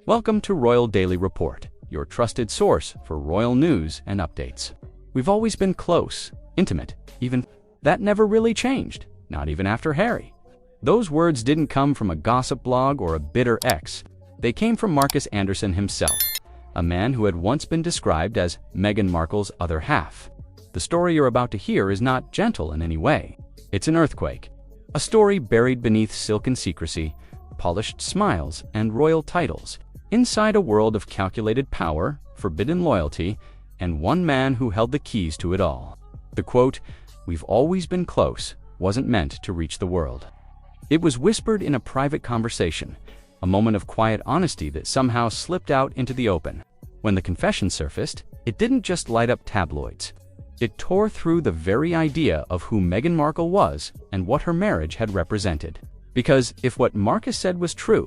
Welcome to Royal Daily Report, your trusted source for royal news and updates. We've always been close, intimate, even. That never really changed, not even after Harry. Those words didn't come from a gossip blog or a bitter ex. They came from Markus Anderson himself, a man who had once been described as Meghan Markle's other half. The story you're about to hear is not gentle in any way. It's an earthquake. A story buried beneath silken secrecy, polished smiles, and royal titles, inside a world of calculated power, forbidden loyalty, and one man who held the keys to it all. The quote, "We've always been close," wasn't meant to reach the world. It was whispered in a private conversation, a moment of quiet honesty that somehow slipped out into the open. When the confession surfaced, it didn't just light up tabloids. It tore through the very idea of who Meghan Markle was and what her marriage had represented. Because if what Markus said was true,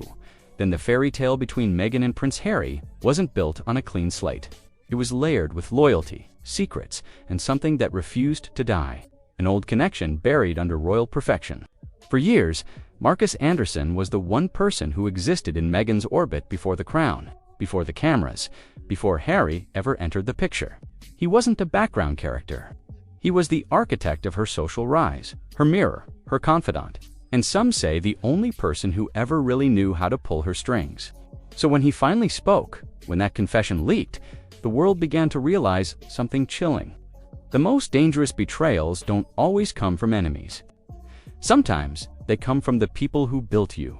then the fairy tale between Meghan and Prince Harry wasn't built on a clean slate. It was layered with loyalty, secrets, and something that refused to die. An old connection buried under royal perfection. For years, Markus Anderson was the one person who existed in Meghan's orbit before the crown, before the cameras, before Harry ever entered the picture. He wasn't a background character. He was the architect of her social rise, her mirror, her confidant, and some say the only person who ever really knew how to pull her strings. So when he finally spoke, when that confession leaked, the world began to realize something chilling. The most dangerous betrayals don't always come from enemies. Sometimes they come from the people who built you.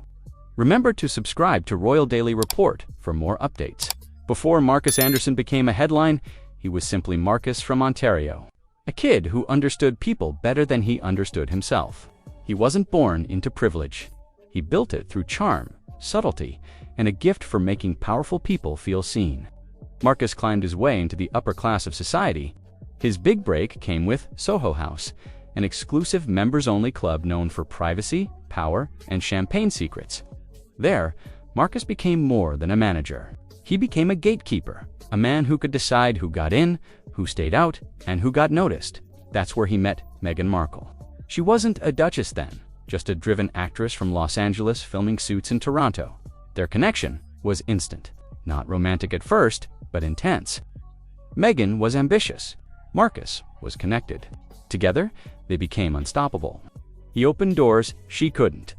Remember to subscribe to Royal Daily Report for more updates. Before Markus Anderson became a headline, he was simply Markus from Ontario, a kid who understood people better than he understood himself. He wasn't born into privilege. He built it through charm, subtlety, and a gift for making powerful people feel seen. Markus climbed his way into the upper class of society. His big break came with Soho House, an exclusive members-only club known for privacy, power, and champagne secrets. There, Markus became more than a manager. He became a gatekeeper, a man who could decide who got in, who stayed out, and who got noticed. That's where he met Meghan Markle. She wasn't a duchess then, just a driven actress from Los Angeles filming Suits in Toronto. Their connection was instant. Not romantic at first, but intense. Meghan was ambitious. Markus was connected. Together, they became unstoppable. He opened doors she couldn't,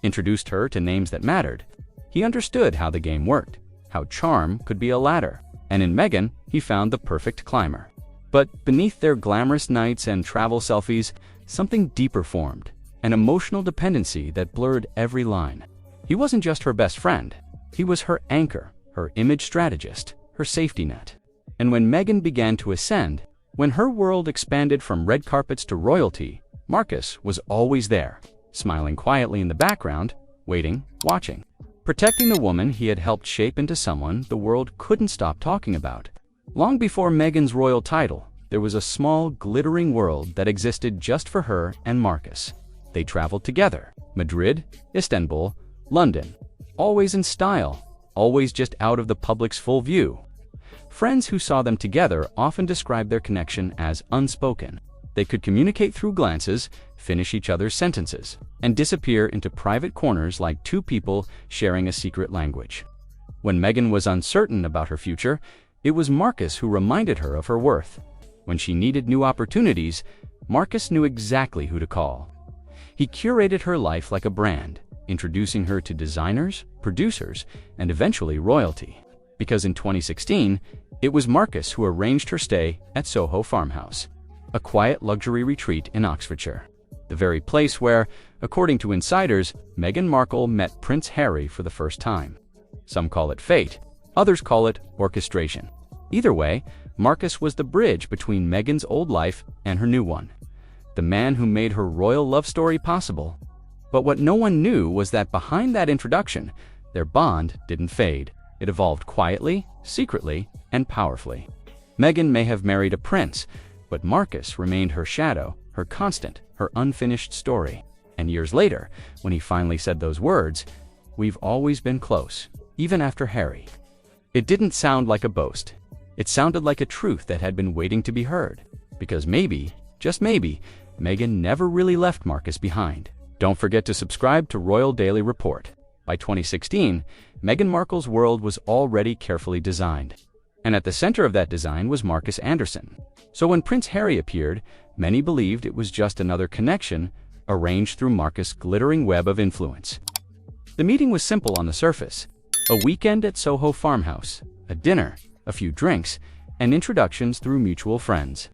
introduced her to names that mattered. He understood how the game worked, how charm could be a ladder, and in Meghan, he found the perfect climber. But beneath their glamorous nights and travel selfies, something deeper formed, an emotional dependency that blurred every line. He wasn't just her best friend. He was her anchor, her image strategist, her safety net. And when Meghan began to ascend, when her world expanded from red carpets to royalty, Markus was always there, smiling quietly in the background, waiting, watching, protecting the woman he had helped shape into someone the world couldn't stop talking about. Long before Meghan's royal title, there was a small, glittering world that existed just for her and Markus. They traveled together, Madrid, Istanbul, London, always in style, always just out of the public's full view. Friends who saw them together often described their connection as unspoken. They could communicate through glances, finish each other's sentences, and disappear into private corners like two people sharing a secret language. When Meghan was uncertain about her future, it was Markus who reminded her of her worth. When she needed new opportunities, Markus knew exactly who to call. He curated her life like a brand, introducing her to designers, producers, and eventually royalty. Because in 2016, it was Markus who arranged her stay at Soho Farmhouse, a quiet luxury retreat in Oxfordshire. The very place where, according to insiders, Meghan Markle met Prince Harry for the first time. Some call it fate, others call it orchestration. Either way, Markus was the bridge between Meghan's old life and her new one, the man who made her royal love story possible. But what no one knew was that behind that introduction, their bond didn't fade. It evolved quietly, secretly, and powerfully. Meghan may have married a prince, but Markus remained her shadow, her constant, her unfinished story. And years later, when he finally said those words, "We've always been close, even after Harry," it didn't sound like a boast. It sounded like a truth that had been waiting to be heard. Because maybe, just maybe, Meghan never really left Markus behind. Don't forget to subscribe to Royal Daily Report. By 2016, Meghan Markle's world was already carefully designed. And at the center of that design was Markus Anderson. So when Prince Harry appeared, many believed it was just another connection arranged through Markus' glittering web of influence. The meeting was simple on the surface. A weekend at Soho farmhouse, a dinner, a few drinks, and introductions through mutual friends.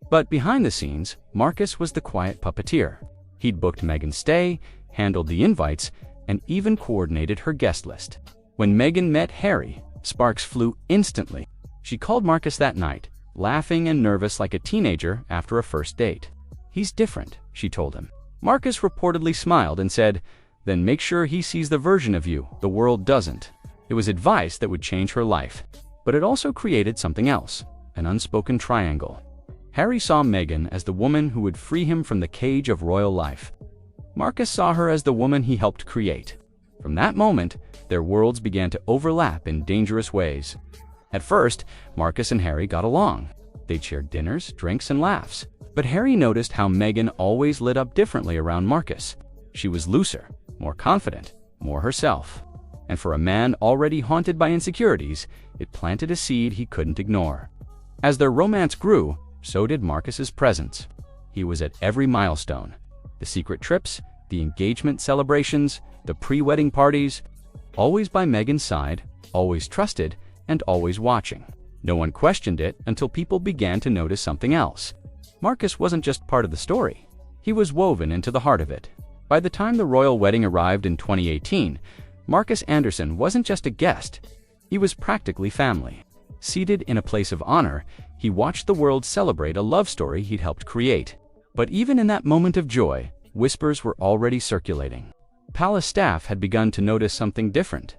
But behind the scenes, Markus was the quiet puppeteer. He'd booked Meghan's stay, handled the invites, and even coordinated her guest list. When Meghan met Harry, sparks flew instantly. She called Markus that night, laughing and nervous like a teenager after a first date. "He's different," she told him. Markus reportedly smiled and said, "Then make sure he sees the version of you the world doesn't." It was advice that would change her life. But it also created something else, an unspoken triangle. Harry saw Meghan as the woman who would free him from the cage of royal life. Markus saw her as the woman he helped create. From that moment, their worlds began to overlap in dangerous ways. At first, Markus and Harry got along. They'd share dinners, drinks, and laughs. But Harry noticed how Meghan always lit up differently around Markus. She was looser, more confident, more herself. And for a man already haunted by insecurities, it planted a seed he couldn't ignore. As their romance grew, so did Markus's presence. He was at every milestone. The secret trips, the engagement celebrations, the pre-wedding parties, always by Meghan's side, always trusted, and always watching. No one questioned it until people began to notice something else. Markus wasn't just part of the story. He was woven into the heart of it. By the time the royal wedding arrived in 2018, Markus Anderson wasn't just a guest. He was practically family. Seated in a place of honor, he watched the world celebrate a love story he'd helped create. But even in that moment of joy, whispers were already circulating. Palace staff had begun to notice something different.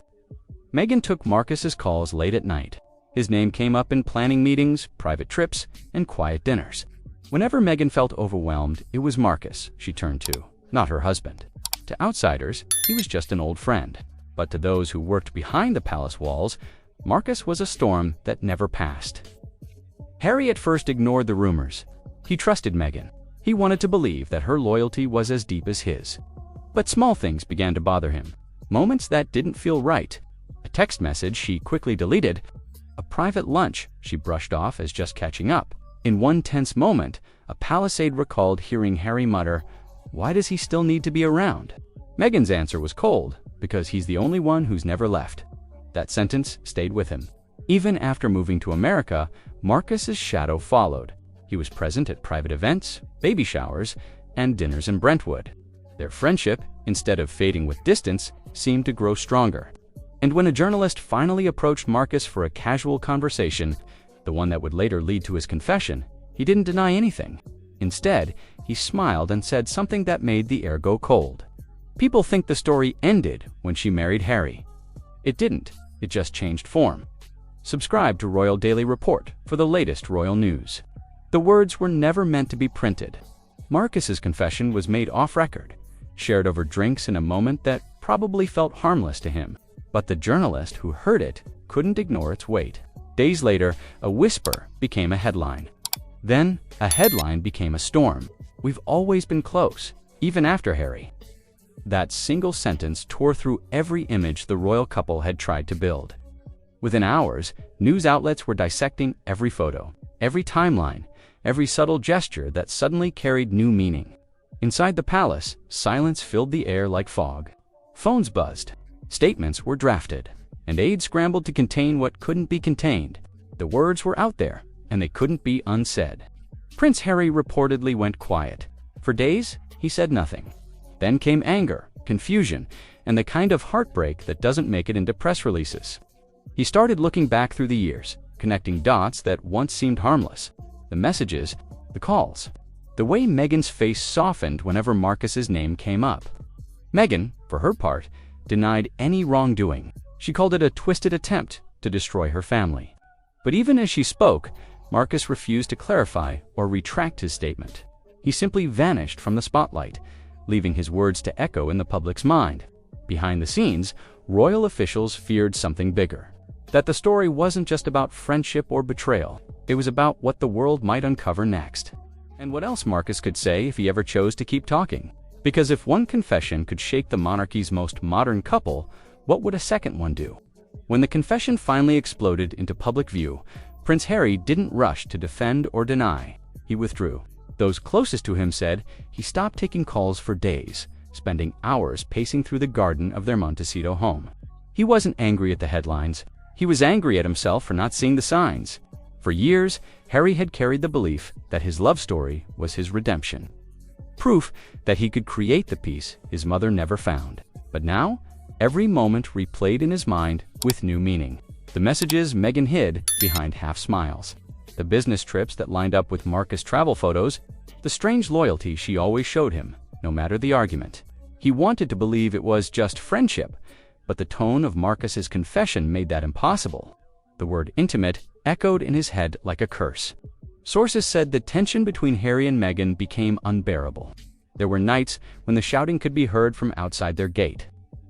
Meghan took Markus's calls late at night. His name came up in planning meetings, private trips, and quiet dinners. Whenever Meghan felt overwhelmed, it was Markus she turned to, not her husband. To outsiders, he was just an old friend. But to those who worked behind the palace walls, Markus was a storm that never passed. Harry at first ignored the rumors. He trusted Meghan. He wanted to believe that her loyalty was as deep as his. But small things began to bother him. Moments that didn't feel right. A text message she quickly deleted. A private lunch she brushed off as just catching up. In one tense moment, a palace aide recalled hearing Harry mutter, "Why does he still need to be around?" Meghan's answer was cold, "Because he's the only one who's never left." That sentence stayed with him. Even after moving to America, Markus's shadow followed. He was present at private events, baby showers, and dinners in Brentwood. Their friendship, instead of fading with distance, seemed to grow stronger. And when a journalist finally approached Markus for a casual conversation, the one that would later lead to his confession, he didn't deny anything. Instead, he smiled and said something that made the air go cold. People think the story ended when she married Harry. It didn't. It just changed form. Subscribe to Royal Daily Report for the latest royal news. The words were never meant to be printed. Markus's confession was made off-record, shared over drinks in a moment that probably felt harmless to him. But the journalist who heard it couldn't ignore its weight. Days later, a whisper became a headline. Then, a headline became a storm. "We've always been close, even after Harry." That single sentence tore through every image the royal couple had tried to build. Within hours, news outlets were dissecting every photo, every timeline, every subtle gesture that suddenly carried new meaning. Inside the palace, silence filled the air like fog. Phones buzzed, statements were drafted, and aides scrambled to contain what couldn't be contained. The words were out there, and they couldn't be unsaid. Prince Harry reportedly went quiet. For days, he said nothing. Then came anger, confusion, and the kind of heartbreak that doesn't make it into press releases. He started looking back through the years, connecting dots that once seemed harmless. The messages, the calls, the way Meghan's face softened whenever Markus's name came up. Meghan, for her part, denied any wrongdoing. She called it a twisted attempt to destroy her family. But even as she spoke, Markus refused to clarify or retract his statement. He simply vanished from the spotlight, leaving his words to echo in the public's mind. Behind the scenes, royal officials feared something bigger. That the story wasn't just about friendship or betrayal. It was about what the world might uncover next. And what else Markus could say if he ever chose to keep talking. Because if one confession could shake the monarchy's most modern couple, What would a second one do? When the confession finally exploded into public view, Prince Harry didn't rush to defend or deny. He withdrew. Those closest to him said he stopped taking calls for days, spending hours pacing through the garden of their Montecito home. He wasn't angry at the headlines. He was angry at himself for not seeing the signs. For years, Harry had carried the belief that his love story was his redemption. Proof that he could create the peace his mother never found. But now, every moment replayed in his mind with new meaning. The messages Meghan hid behind half smiles. The business trips that lined up with Markus' travel photos. The strange loyalty she always showed him, no matter the argument. He wanted to believe it was just friendship, but the tone of Markus's confession made that impossible. The word intimate echoed in his head like a curse. Sources said the tension between Harry and Meghan became unbearable. There were nights when the shouting could be heard from outside their gate.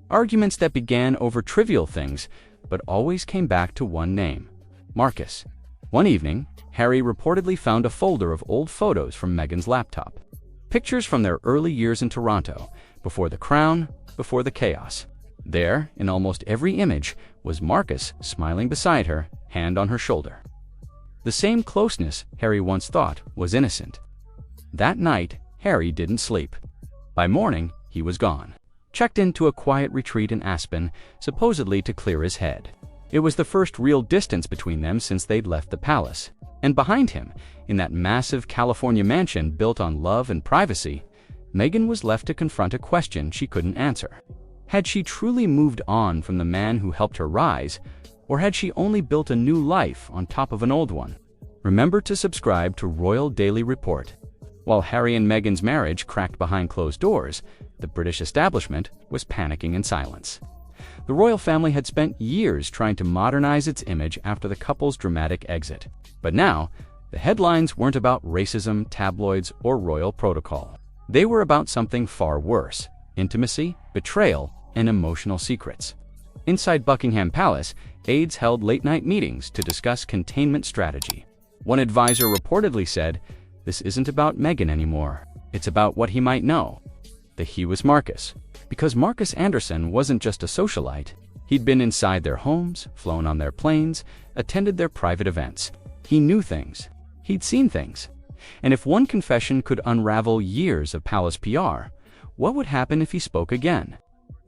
Arguments that began over trivial things, but always came back to one name: Markus. One evening, Harry reportedly found a folder of old photos from Meghan's laptop. Pictures from their early years in Toronto, before the crown, before the chaos. There, in almost every image, was Markus smiling beside her, hand on her shoulder. The same closeness Harry once thought was innocent. That night, Harry didn't sleep. By morning, he was gone. Checked into a quiet retreat in Aspen, supposedly to clear his head. It was the first real distance between them since they'd left the palace. And behind him, in that massive California mansion built on love and privacy, Meghan was left to confront a question she couldn't answer. Had she truly moved on from the man who helped her rise, or had she only built a new life on top of an old one? Remember to subscribe to Royal Daily Report. While Harry and Meghan's marriage cracked behind closed doors, the British establishment was panicking in silence. The royal family had spent years trying to modernize its image after the couple's dramatic exit. But now, the headlines weren't about racism, tabloids, or royal protocol. They were about something far worse: intimacy, betrayal, and emotional secrets. Inside Buckingham Palace, aides held late-night meetings to discuss containment strategy. One advisor reportedly said, "This isn't about Meghan anymore. It's about what he might know." The he was Markus. Because Markus Anderson wasn't just a socialite. He'd been inside their homes, flown on their planes, attended their private events. He knew things. He'd seen things. And if one confession could unravel years of palace PR, what would happen if he spoke again?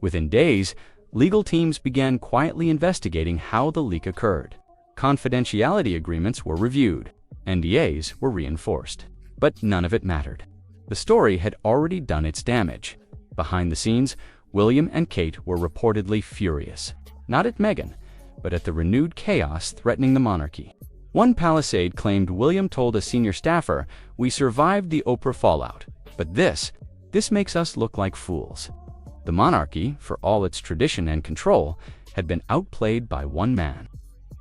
Within days, legal teams began quietly investigating how the leak occurred. Confidentiality agreements were reviewed. NDAs were reinforced. But none of it mattered. The story had already done its damage. Behind the scenes, William and Kate were reportedly furious. Not at Meghan, but at the renewed chaos threatening the monarchy. One palace aide claimed William told a senior staffer, "We survived the Oprah fallout, but this makes us look like fools." The monarchy, for all its tradition and control, had been outplayed by one man.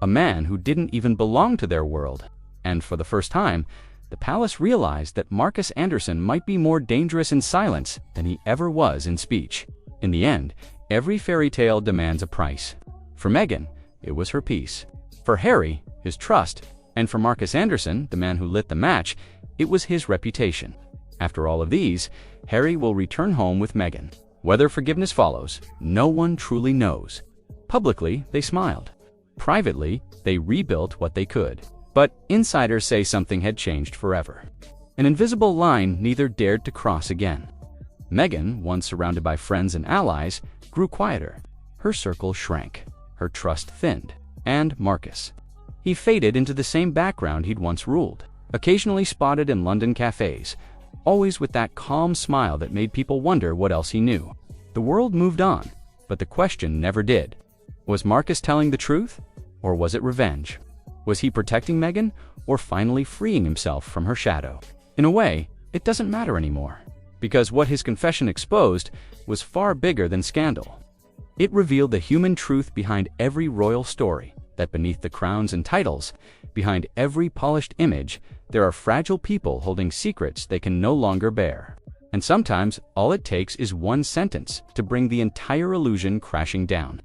A man who didn't even belong to their world. And for the first time, the palace realized that Markus Anderson might be more dangerous in silence than he ever was in speech. In the end, every fairy tale demands a price. For Meghan, it was her peace. For Harry, his trust. And for Markus Anderson, the man who lit the match, it was his reputation. After all of these, Harry will return home with Meghan. Whether forgiveness follows, no one truly knows. Publicly, they smiled. Privately, they rebuilt what they could. But insiders say something had changed forever. An invisible line neither dared to cross again. Meghan, once surrounded by friends and allies, grew quieter. Her circle shrank. Her trust thinned. And Markus. He faded into the same background he'd once ruled. Occasionally spotted in London cafes. Always with that calm smile that made people wonder what else he knew. The world moved on, but the question never did. Was Markus telling the truth? Or was it revenge? Was he protecting Meghan, or finally freeing himself from her shadow? In a way, it doesn't matter anymore, because what his confession exposed was far bigger than scandal. It revealed the human truth behind every royal story, that beneath the crowns and titles, behind every polished image, there are fragile people holding secrets they can no longer bear. And sometimes, all it takes is one sentence to bring the entire illusion crashing down.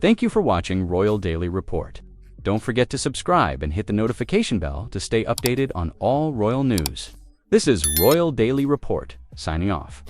Thank you for watching Royal Daily Report. Don't forget to subscribe and hit the notification bell to stay updated on all royal news. This is Royal Daily Report, signing off.